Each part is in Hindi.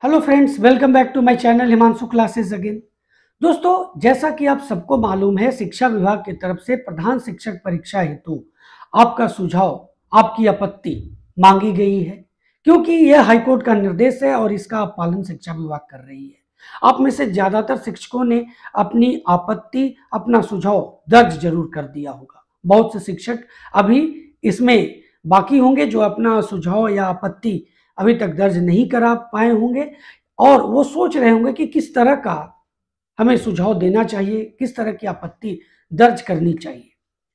Hello friends, welcome back to my channel Himanshu classes again. दोस्तों, जैसा कि आप सबको मालूम है, शिक्षा विभाग की तरफ से प्रधान शिक्षक परीक्षा हेतु आपका सुझाव, आपकी आपत्ति मांगी गई है, क्योंकि यह हाईकोर्ट का निर्देश है और इसका पालन शिक्षा विभाग कर रही है। आप में से ज्यादातर शिक्षकों ने अपनी आपत्ति, अपना सुझाव दर्ज जरूर कर दिया होगा। बहुत से शिक्षक अभी इसमें बाकी होंगे जो अपना सुझाव या आपत्ति अभी तक दर्ज नहीं करा पाए होंगे और वो सोच रहे होंगे कि किस तरह का हमें सुझाव देना चाहिए, किस तरह की आपत्ति दर्ज करनी चाहिए।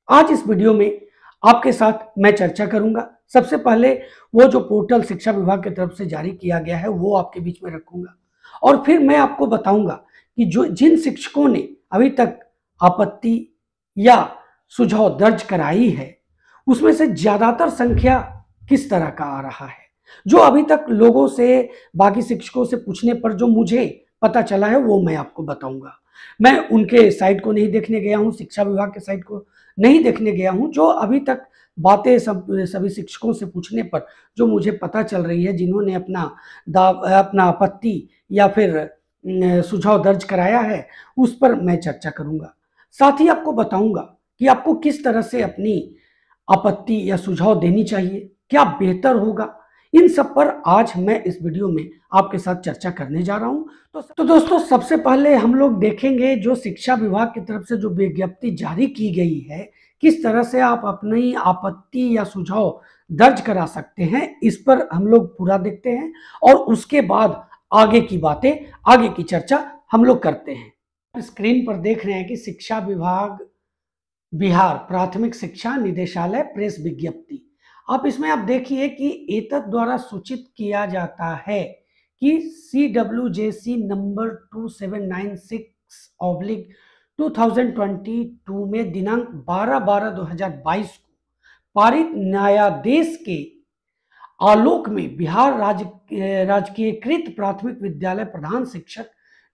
आज इस वीडियो में आपके साथ मैं चर्चा करूंगा। सबसे पहले वो जो पोर्टल शिक्षा विभाग की तरफ से जारी किया गया है वो आपके बीच में रखूंगा और फिर मैं आपको बताऊंगा कि जो जिन शिक्षकों ने अभी तक आपत्ति या सुझाव दर्ज कराई है उसमें से ज्यादातर संख्या किस तरह का आ रहा है। जो अभी तक लोगों से, बाकी शिक्षकों से पूछने पर जो मुझे पता चला है वो मैं आपको बताऊंगा। मैं उनके साइट को नहीं देखने गया हूं, शिक्षा विभाग के साइट को नहीं देखने गया हूं। जो अभी तक बातें सभी शिक्षकों से पूछने पर जो मुझे पता चल रही है, जिन्होंने अपना आपत्ति या फिर सुझाव दर्ज कराया है, उस पर मैं चर्चा करूंगा। साथ ही आपको बताऊंगा कि आपको किस तरह से अपनी आपत्ति या सुझाव देनी चाहिए, क्या बेहतर होगा। इन सब पर आज मैं इस वीडियो में आपके साथ चर्चा करने जा रहा हूं। तो दोस्तों, सबसे पहले हम लोग देखेंगे जो शिक्षा विभाग की तरफ से जो विज्ञप्ति जारी की गई है, किस तरह से आप अपनी आपत्ति या सुझाव दर्ज करा सकते हैं, इस पर हम लोग पूरा देखते हैं और उसके बाद आगे की बातें, आगे की चर्चा हम लोग करते हैं। स्क्रीन पर देख रहे हैं कि शिक्षा विभाग बिहार प्राथमिक शिक्षा निदेशालय प्रेस विज्ञप्ति। आप देखिए कि एतद द्वारा सूचित किया जाता है कि CWJC नंबर 2796/2022 में दिनांक 12/12/2022 को पारित न्यायादेश के आलोक में बिहार राजकीयकृत प्राथमिक विद्यालय प्रधान शिक्षक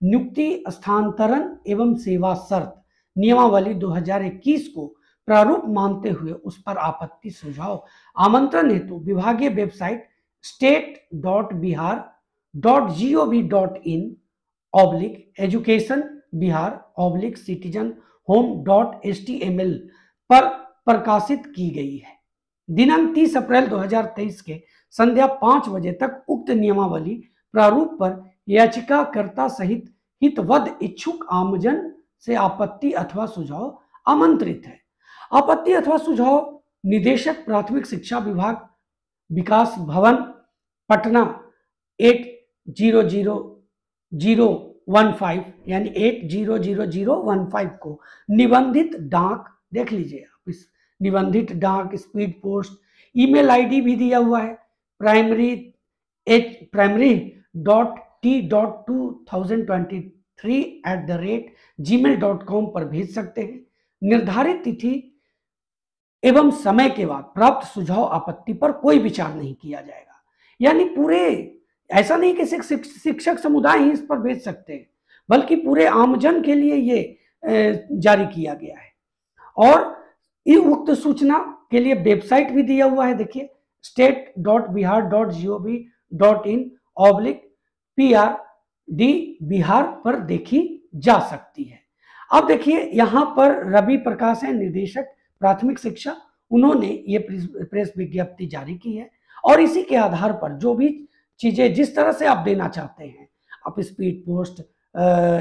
नियुक्ति, स्थानांतरण एवं सेवा शर्त नियमावली 2021 को प्रारूप मानते हुए उस पर आपत्ति, सुझाव, आमंत्रण हेतु विभागीय वेबसाइट state.bihar.gov.in/education bihar/citizen-home.html पर प्रकाशित की गई है। दिनांक 30 अप्रैल 2023 के संध्या 5 बजे तक उक्त नियमावली प्रारूप पर याचिकाकर्ता सहित हितवद इच्छुक आमजन से आपत्ति अथवा सुझाव आमंत्रित है। आपत्ति अथवा सुझाव निदेशक प्राथमिक शिक्षा विभाग, विकास भवन, पटना 800015 यानी 800015 को निबंधित डाक, देख लीजिए आप, इस निबंधित डाक, स्पीड पोस्ट, ईमेल आईडी भी दिया हुआ है, primary.2023@gmail.com पर भेज सकते हैं। निर्धारित तिथि एवं समय के बाद प्राप्त सुझाव आपत्ति पर कोई विचार नहीं किया जाएगा। यानी पूरे, ऐसा नहीं कि शिक्षक समुदाय ही इस पर भेज सकते हैं, बल्कि पूरे आमजन के लिए ये जारी किया गया है। और उक्त सूचना के लिए वेबसाइट भी दिया हुआ है, देखिए state.bihar.gov.in/PRD बिहार पर देखी जा सकती है। अब देखिए यहाँ पर रवि प्रकाश है, निदेशक प्राथमिक शिक्षा, उन्होंने ये प्रेस विज्ञप्ति जारी की है और इसी के आधार पर जो भी चीजें जिस तरह से आप देना चाहते हैं, आप स्पीड पोस्ट,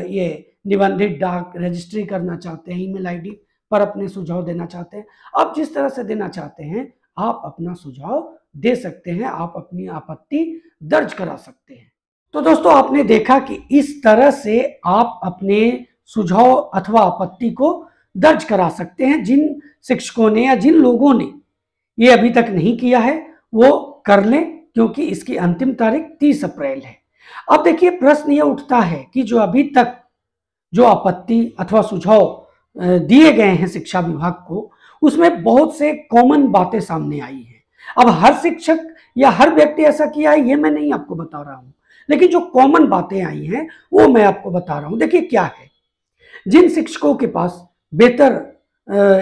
ये निबंधित डाक, रजिस्ट्री करना चाहते हैं, ईमेल आईडी पर अपने सुझाव देना चाहते हैं, आप जिस तरह से देना चाहते हैं आप अपना सुझाव दे सकते हैं, आप अपनी आपत्ति दर्ज करा सकते हैं। तो दोस्तों, आपने देखा कि इस तरह से आप अपने सुझाव अथवा आपत्ति को दर्ज करा सकते हैं। जिन शिक्षकों ने या जिन लोगों ने ये अभी तक नहीं किया है वो कर लें, क्योंकि इसकी अंतिम तारीख 30 अप्रैल है। अब देखिए, प्रश्न ये उठता है कि जो अभी तक जो आपत्ति अथवा सुझाव दिए गए हैं शिक्षा विभाग को, उसमें बहुत से कॉमन बातें सामने आई हैं। अब हर शिक्षक या हर व्यक्ति ऐसा किया है ये मैं नहीं आपको बता रहा हूं, लेकिन जो कॉमन बातें आई हैं वो मैं आपको बता रहा हूं। देखिए क्या है, जिन शिक्षकों के पास बेहतर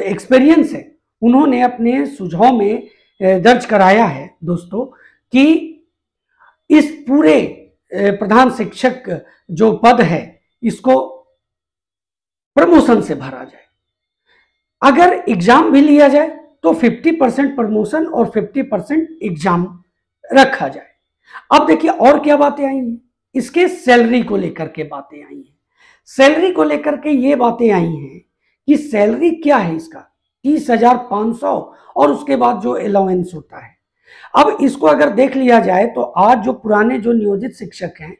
एक्सपीरियंस है उन्होंने अपने सुझाव में दर्ज कराया है दोस्तों कि इस पूरे प्रधान शिक्षक जो पद है इसको प्रमोशन से भरा जाए। अगर एग्जाम भी लिया जाए तो 50% प्रमोशन और 50% एग्जाम रखा जाए। अब देखिए और क्या बातें आई हैं, इसके सैलरी को लेकर के बातें आई हैं। सैलरी को लेकर के ये बातें आई हैं कि सैलरी क्या है इसका 30,500 और उसके बाद जो अलाउंस होता है। अब इसको अगर देख लिया जाए तो आज जो पुराने जो नियोजित शिक्षक हैं,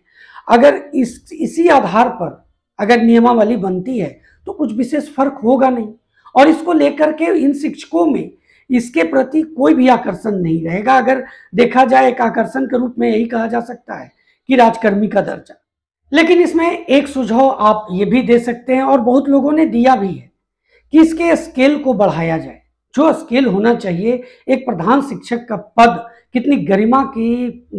अगर इसी आधार पर अगर नियमावली बनती है तो कुछ विशेष फर्क होगा नहीं, और इसको लेकर के इन शिक्षकों में इसके प्रति कोई भी आकर्षण नहीं रहेगा। अगर देखा जाए एक आकर्षण के रूप में यही कहा जा सकता है कि राजकर्मी का दर्जा। लेकिन इसमें एक सुझाव आप ये भी दे सकते हैं और बहुत लोगों ने दिया भी है कि इसके स्केल को बढ़ाया जाए। जो स्केल होना चाहिए, एक प्रधान शिक्षक का पद कितनी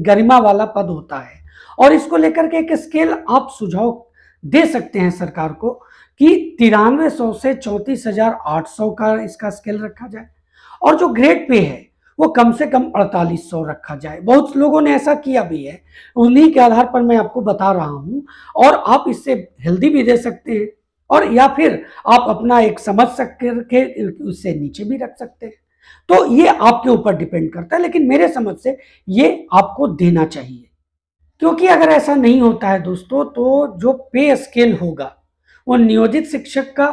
गरिमा वाला पद होता है, और इसको लेकर के एक स्केल आप सुझाव दे सकते हैं सरकार को कि 9300 से 34,800 का इसका स्केल रखा जाए, और जो ग्रेड पे है वो कम से कम 4800 रखा जाए। बहुत लोगों ने ऐसा किया भी है, उन्हीं के आधार पर मैं आपको बता रहा हूं, और आप इससे हेल्दी भी दे सकते हैं, और या फिर आप अपना एक समझ सकते उससे नीचे भी रख सकते हैं। तो ये आपके ऊपर डिपेंड करता है, लेकिन मेरे समझ से ये आपको देना चाहिए, क्योंकि अगर ऐसा नहीं होता है दोस्तों तो जो पे स्केल होगा वो नियोजित शिक्षक का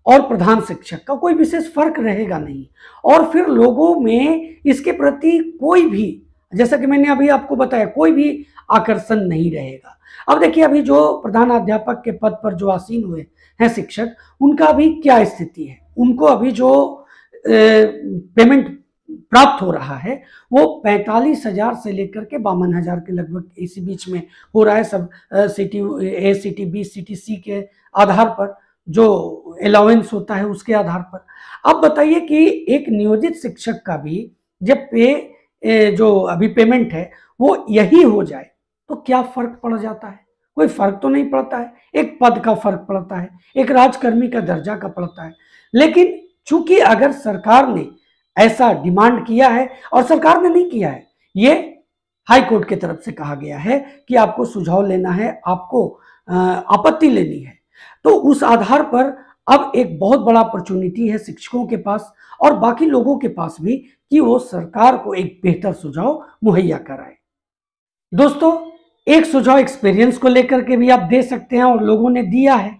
और प्रधान शिक्षक का कोई विशेष फर्क रहेगा नहीं, और फिर लोगों में इसके प्रति कोई भी, जैसा कि मैंने अभी आपको बताया, कोई भी आकर्षण नहीं रहेगा। अब देखिए अभी जो प्रधानाध्यापक के पद पर जो आसीन हुए हैं शिक्षक, उनका अभी क्या स्थिति है, उनको अभी जो पेमेंट प्राप्त हो रहा है वो 45,000 से लेकर के 52,000 के लगभग इसी बीच में हो रहा है। सब सिटी ए, सिटी बी, सिटी सी के आधार पर जो अलाउंस होता है उसके आधार पर। अब बताइए कि एक नियोजित शिक्षक का भी जब पे जो अभी पेमेंट है वो यही हो जाए तो क्या फर्क पड़ जाता है? कोई फर्क तो नहीं पड़ता है। एक पद का फर्क पड़ता है, एक राजकर्मी का दर्जा का पड़ता है। लेकिन चूंकि अगर सरकार ने ऐसा डिमांड किया है, और सरकार ने नहीं किया है, ये हाई कोर्ट की तरफ से कहा गया है कि आपको सुझाव लेना है, आपको आपत्ति लेनी है, तो उस आधार पर अब एक बहुत बड़ा अपॉर्चुनिटी है शिक्षकों के पास और बाकी लोगों के पास भी कि वो सरकार को एक बेहतर सुझाव मुहैया कराए। दोस्तों, एक सुझाव एक्सपीरियंस को लेकर के भी आप दे सकते हैं और लोगों ने दिया है,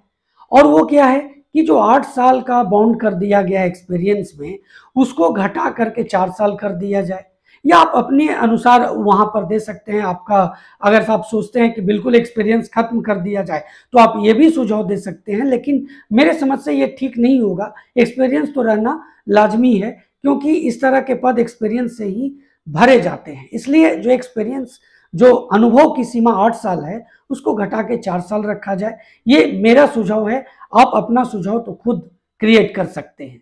और वो क्या है कि जो 8 साल का बॉन्ड कर दिया गया एक्सपीरियंस में, उसको घटा करके 4 साल कर दिया जाए, या आप अपने अनुसार वहां पर दे सकते हैं। आपका अगर आप सोचते हैं कि बिल्कुल एक्सपीरियंस खत्म कर दिया जाए तो आप ये भी सुझाव दे सकते हैं, लेकिन मेरे समझ से ये ठीक नहीं होगा। एक्सपीरियंस तो रहना लाजमी है, क्योंकि इस तरह के पद एक्सपीरियंस से ही भरे जाते हैं। इसलिए जो एक्सपीरियंस, जो अनुभव की सीमा 8 साल है, उसको घटा के 4 साल रखा जाए। ये मेरा सुझाव है, आप अपना सुझाव तो खुद क्रिएट कर सकते हैं।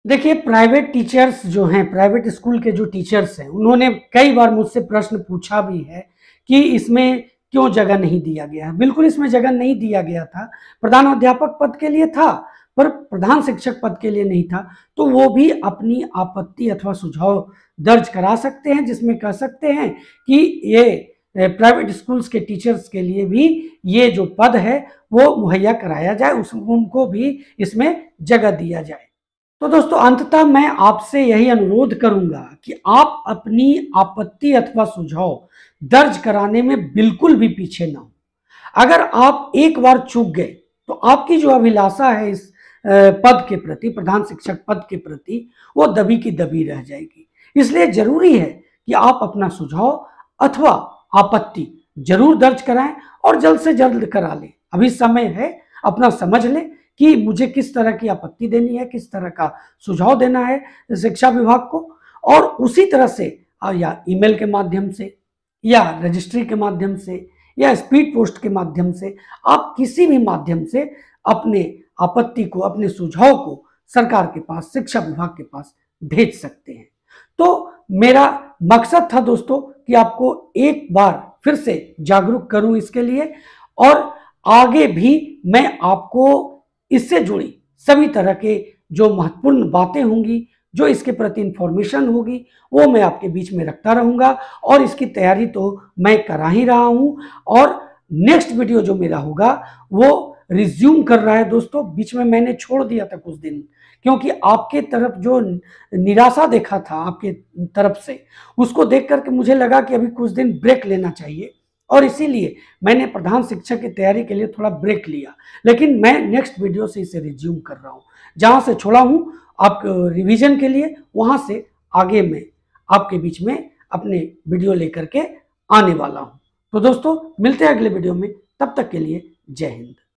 देखिए, प्राइवेट टीचर्स जो हैं, प्राइवेट स्कूल के जो टीचर्स हैं, उन्होंने कई बार मुझसे प्रश्न पूछा भी है कि इसमें क्यों जगह नहीं दिया गया है। बिल्कुल इसमें जगह नहीं दिया गया था। प्रधानाध्यापक पद के लिए था, पर प्रधान शिक्षक पद के लिए नहीं था। तो वो भी अपनी आपत्ति अथवा सुझाव दर्ज करा सकते हैं, जिसमें कह सकते हैं कि ये प्राइवेट स्कूल्स के टीचर्स के लिए भी ये जो पद है वो मुहैया कराया जाए, उनको भी इसमें जगह दिया जाए। तो दोस्तों, अंततः मैं आपसे यही अनुरोध करूंगा कि आप अपनी आपत्ति अथवा सुझाव दर्ज कराने में बिल्कुल भी पीछे ना हो। अगर आप एक बार चूक गए तो आपकी जो अभिलाषा है इस पद के प्रति, प्रधान शिक्षक पद के प्रति, वो दबी की दबी रह जाएगी। इसलिए जरूरी है कि आप अपना सुझाव अथवा आपत्ति जरूर दर्ज कराएं और जल्द से जल्द करा लें। अभी समय है, अपना समझ लें कि मुझे किस तरह की आपत्ति देनी है, किस तरह का सुझाव देना है शिक्षा विभाग को, और उसी तरह से या ईमेल के माध्यम से या रजिस्ट्री के माध्यम से या स्पीड पोस्ट के माध्यम से, आप किसी भी माध्यम से अपने आपत्ति को, अपने सुझाव को सरकार के पास, शिक्षा विभाग के पास भेज सकते हैं। तो मेरा मकसद था दोस्तों कि आपको एक बार फिर से जागरूक करूं इसके लिए, और आगे भी मैं आपको इससे जुड़ी सभी तरह के जो महत्वपूर्ण बातें होंगी जो इसके प्रति इंफॉर्मेशन होगी वो मैं आपके बीच में रखता रहूँगा, और इसकी तैयारी तो मैं करा ही रहा हूँ। और नेक्स्ट वीडियो जो मेरा होगा वो रिज्यूम कर रहा है दोस्तों। बीच में मैंने छोड़ दिया था कुछ दिन, क्योंकि आपके तरफ जो निराशा देखा था आपके तरफ से, उसको देख करके मुझे लगा कि अभी कुछ दिन ब्रेक लेना चाहिए, और इसीलिए मैंने प्रधान शिक्षक की तैयारी के लिए थोड़ा ब्रेक लिया। लेकिन मैं नेक्स्ट वीडियो से इसे रिज्यूम कर रहा हूँ, जहाँ से छोड़ा हूँ आप रिवीजन के लिए, वहाँ से आगे मैं आपके बीच में अपने वीडियो लेकर के आने वाला हूँ। तो दोस्तों मिलते हैं अगले वीडियो में, तब तक के लिए जय हिंद।